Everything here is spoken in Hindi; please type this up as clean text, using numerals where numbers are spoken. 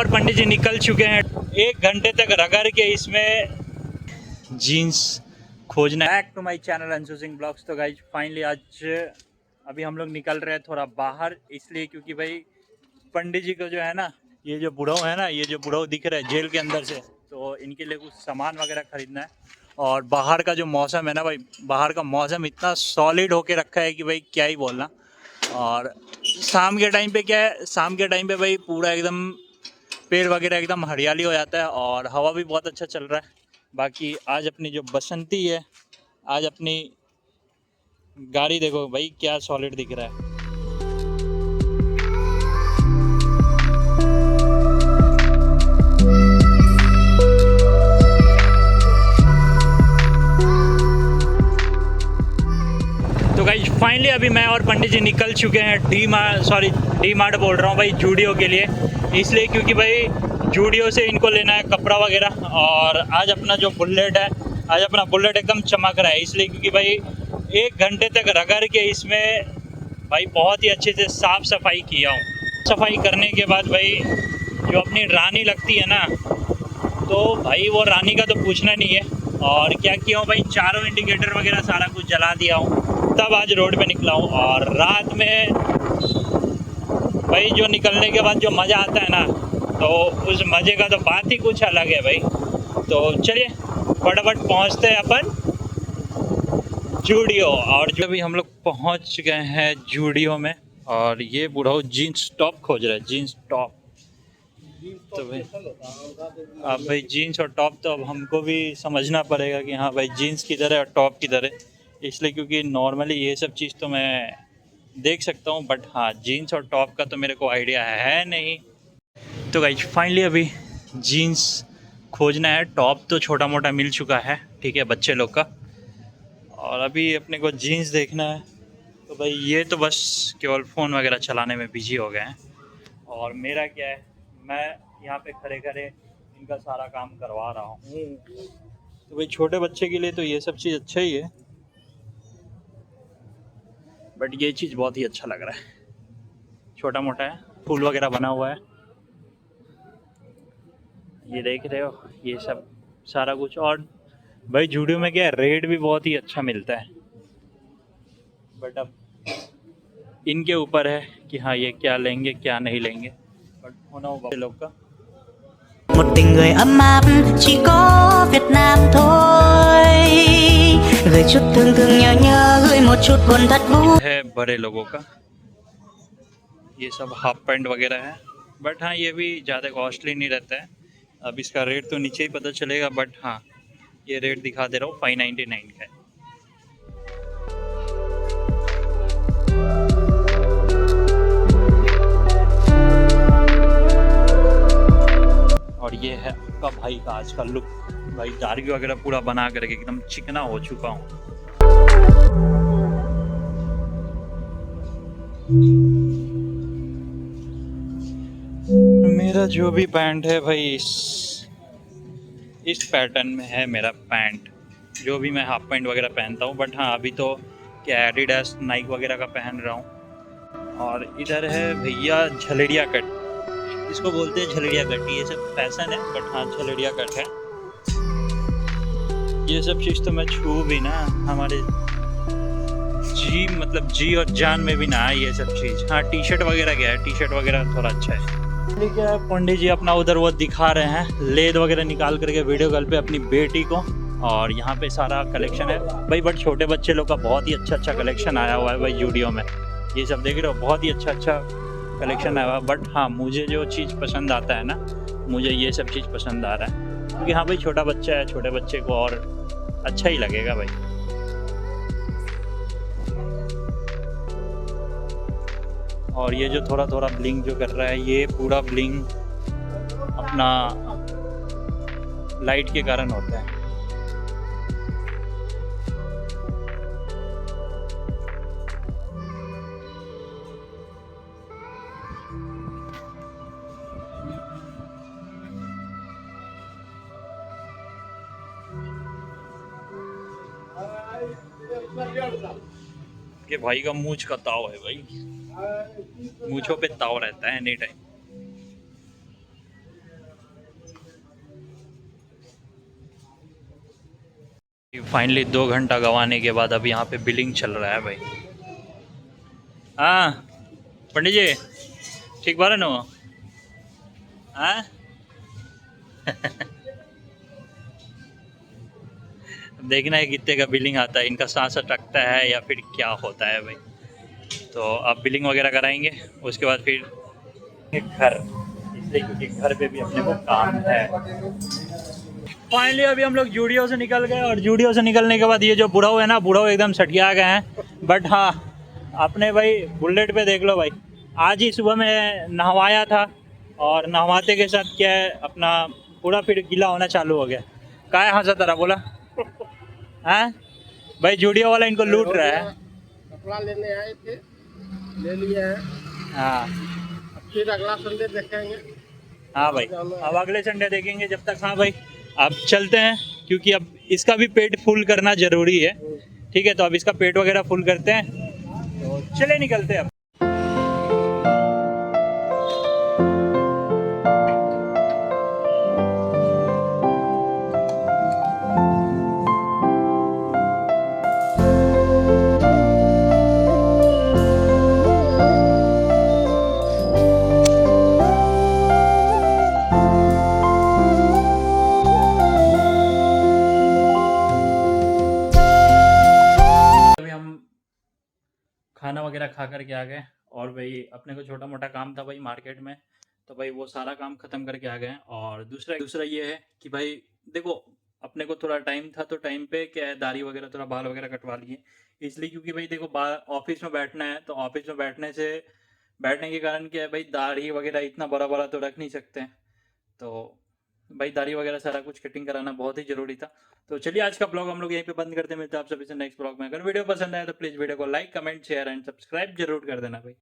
और पंडित जी निकल चुके हैं। 1 घंटे तक रगड़ के इसमें जीन्स खोजना। Back to my channel Anshu Singh blogs. तो गाइज फाइनली आज अभी हम लोग निकल रहे हैं थोड़ा बाहर, इसलिए क्योंकि भाई पंडित जी को जो है ना, ये जो बुढ़ाऊ है ना, ये जो बुढ़ाऊ दिख रहा है जेल के अंदर से, तो इनके लिए कुछ सामान वगैरह खरीदना है। और बाहर का जो मौसम है ना भाई, बाहर का मौसम इतना सॉलिड होके रखा है कि भाई क्या ही बोलना। और शाम के टाइम पे क्या है, शाम के टाइम पे भाई पूरा एकदम पेड़ वगैरह एकदम हरियाली हो जाता है और हवा भी बहुत अच्छा चल रहा है। बाकी आज अपनी जो बसंती है, आज अपनी गाड़ी देखो भाई क्या सॉलिड दिख रहा है। तो गाइस फाइनली अभी मैं और पंडित जी निकल चुके हैं डी मार्ट बोल रहा हूँ भाई, जूडियो के लिए। इसलिए क्योंकि भाई जूडियो से इनको लेना है कपड़ा वगैरह। और आज अपना जो बुलेट है, आज अपना बुलेट एकदम चमक रहा है, इसलिए क्योंकि भाई 1 घंटे तक रगड़ के इसमें भाई बहुत ही अच्छे से साफ़ सफाई किया हूँ। सफाई करने के बाद भाई जो अपनी रानी लगती है ना, तो भाई वो रानी का तो पूछना नहीं है। और क्या किया हूँ भाई, चारों इंडिकेटर वगैरह सारा कुछ जला दिया हूँ, तब आज रोड पे निकला हूँ। और रात में भाई जो निकलने के बाद जो मज़ा आता है ना, तो उस मज़े का तो बात ही कुछ अलग है भाई। तो चलिए फटाफट पहुँचते हैं अपन जूडियो। और जो भी हम लोग पहुँच गए हैं जूडियो में, और ये बूढ़ा जीन्स टॉप खोज रहा है, जीन्स टॉप। तो भाई अब भाई जीन्स और टॉप तो अब हमको भी समझना पड़ेगा कि हाँ भाई जीन्स किधर है और टॉप किधर है। इसलिए क्योंकि नॉर्मली ये सब चीज़ तो मैं देख सकता हूँ, बट हाँ जीन्स और टॉप का तो मेरे को आइडिया है नहीं। तो गाइस फाइनली अभी जीन्स खोजना है, टॉप तो छोटा मोटा मिल चुका है, ठीक है, बच्चे लोग का। और अभी अपने को जीन्स देखना है। तो भाई ये तो बस केवल फ़ोन वगैरह चलाने में बिजी हो गए हैं। और मेरा क्या है, मैं यहाँ पे खड़े खड़े इनका सारा काम करवा रहा हूँ। तो भाई छोटे बच्चे के लिए तो ये सब चीज़ अच्छा ही है, बट ये चीज़ बहुत ही अच्छा लग रहा है। छोटा मोटा है, फूल वगैरह बना हुआ है, ये देख रहे हो, ये सब सारा कुछ। और भाई जूडियो में क्या है, रेट भी बहुत ही अच्छा मिलता है। बट अब इनके ऊपर है कि हाँ ये क्या लेंगे क्या नहीं लेंगे, बट होना होगा लोग का। Một tình người ấm áp chỉ có Việt Nam thôi. Gửi chút thương thương nhớ nhớ, gửi một chút buồn thật vui. है बड़े लोगों का, ये सब हाफ पैंट वगैरह है, बट हाँ ये भी ज़्यादा कॉस्टली नहीं रहता है। अब इसका रेट तो नीचे ही पता चलेगा, बट हाँ ये रेट दिखा दे रहा हूँ, 599 का है। और ये है आपका भाई का आज का लुक। भाई दाढ़ी वगैरह पूरा बना करके एकदम चिकना हो चुका हूँ। मेरा जो भी पैंट है भाई इस पैटर्न में है मेरा पैंट, जो भी मैं हाफ पैंट वगैरह पहनता हूँ। बट हाँ अभी तो क्या एडिडास नाइक वगैरह का पहन रहा हूँ। और इधर है भैया झलेरिया कट, इसको बोलते हैं झलेरिया कट, ये सब फैशन है, बट हाँ झलेरिया कट है। ये सब चीज़ तो मैं छू भी ना, हमारे जी मतलब जी और जान में भी ना है ये सब चीज़। हाँ टी शर्ट वगैरह क्या है, टी शर्ट वगैरह थोड़ा अच्छा है। क्या है, पंडित जी अपना उधर वो दिखा रहे हैं लेद वगैरह निकाल करके वीडियो कॉल पे अपनी बेटी को। और यहाँ पे सारा कलेक्शन है भाई, बट छोटे बच्चे लोग का बहुत ही अच्छा कलेक्शन आया हुआ है भाई जूडियो में। ये सब देख रहे हो, बहुत ही अच्छा कलेक्शन आया हुआ है। बट हाँ मुझे जो चीज़ पसंद आता है ना, मुझे ये सब चीज़ पसंद आ रहा है, क्योंकि हाँ भाई छोटा बच्चा है, छोटे बच्चे को और अच्छा ही लगेगा भाई। और ये जो थोड़ा थोड़ा ब्लिंग जो कर रहा है, ये पूरा ब्लिंग अपना लाइट के कारण होता है। के भाई का मूंछ का ताव है भाई, मूंछों पे ताव रहता है एनी टाइम। फाइनली 2 घंटा गंवाने के बाद अब यहाँ पे बिलिंग चल रहा है भाई। हाँ पंडित जी ठीक बारे ना हाँ देखना है कितने का बिलिंग आता है, इनका सांस अटकता है या फिर क्या होता है भाई। तो अब बिलिंग वगैरह कराएंगे, उसके बाद फिर घर, इसलिए क्योंकि घर पे भी अपने को काम है। फाइनली अभी हम लोग जूडियो से निकल गए, और जूडियो से निकलने के बाद ये जो बुढ़ाऊ है ना, बुढ़ाऊ एकदम सटिया गए हैं। बट हाँ अपने भाई बुलेट पे देख लो भाई, आज ही सुबह में नहवाया था, और नहवाते के साथ क्या है अपना पूरा फिर गीला होना चालू हो गया। काय हंसा तरह बोला हाँ भाई, जूडियो वाला इनको लूट रहा है। कपड़ा लेने आए थे, ले लिए हैं। हाँ फिर अगला संडे देखेंगे। हाँ भाई अब अगले संडे देखेंगे जब तक। हाँ भाई अब चलते हैं, क्योंकि अब इसका भी पेट फुल करना ज़रूरी है। ठीक है, तो अब इसका पेट वगैरह फुल करते हैं, तो चले निकलते हैं अब। खाना वगैरह खा कर के आ गए, और भाई अपने को छोटा मोटा काम था भाई मार्केट में, तो भाई वो सारा काम ख़त्म करके आ गए। और दूसरा ये है कि भाई देखो अपने को थोड़ा टाइम था, तो टाइम पे क्या है दाढ़ी वगैरह थोड़ा बाल वगैरह कटवा लिए, इसलिए क्योंकि भाई देखो ऑफिस में बैठना है, तो ऑफिस में बैठने के कारण क्या है भाई, दाढ़ी वगैरह इतना बड़ा बड़ा तो रख नहीं सकते हैं, तो भाई दाढ़ी वगैरह सारा कुछ कटिंग कराना बहुत ही जरूरी था। तो चलिए आज का ब्लॉग हम लोग यहीं पे बंद करते हैं, मिलते हैं आप सभी से नेक्स्ट ब्लॉग में। अगर वीडियो पसंद आए तो प्लीज़ वीडियो को like comment share and subscribe जरूर कर देना भाई।